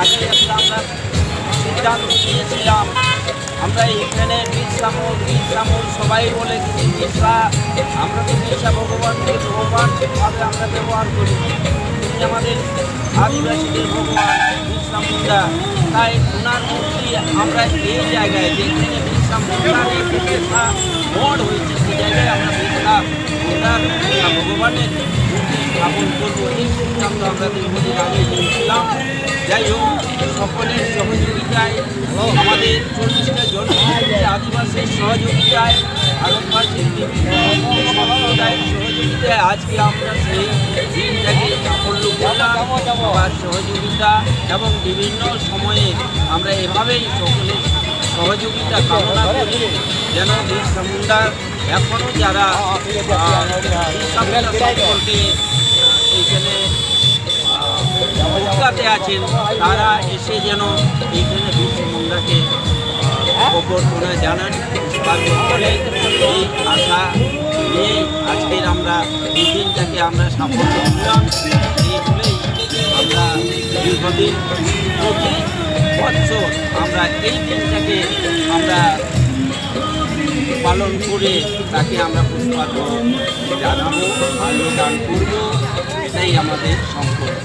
আগে একটা আমরা সিদ্ধান্ত নিয়েছিলাম, আমরা এখানে বীর সবাই বলে কিছু বিরসা, আমরা তো বিরসা ভগবানকে ভগবানভাবে আমরা ব্যবহার করি, তিনি আমাদের আদিবাসীদের ভগবান বিরসা মুন্ডা। তাই ওনার মূর্তি আমরা এই জায়গায় যেখানে বিরসা মুন্ডার এই প্রতিষ্ঠা মঠ হয়েছে সেই জায়গায় আমরা বিরসা মুন্ডার ভগবানের মূর্তি স্থাপন করবো, এই সিদ্ধান্ত আমরা দীর্ঘদিন আগে নিয়েছিলাম। যাই হোক, সকলের সহযোগিতায় আমাদের 40টা জনগোষ্ঠীর আদিবাসীর সহযোগিতায় ভারতবাসীর সম্প্রদায়ের সহযোগিতায় আজকে আমরা সেই দিনটাকে সাফল্য করলাম। সবার সহযোগিতা এবং বিভিন্ন সময়ে আমরা এভাবেই সকলের সহযোগিতা কামনা করি, যেন বিরসা মুন্ডার এখনও যারা বিরসা মুন্ডা সম্পর্কে এইখানে কলকাতায় আছেন তারা এসে যেন এইখানে বিরসা মুন্ডাকে অভ্যর্থনা জানান। তারপরে এই আশা নিয়ে আজকের আমরা এই দিনটাকে আমরা সাফল্য করলাম। এই বলেই আমরা দীর্ঘদিন প্রতি বছর আমরা এই দিনটাকে আমরা পালন করে তাকে আমরা পুষ্পার্ঘ্য জানাবো, আলোদান করবো, এটাই আমাদের সম্পর্ক।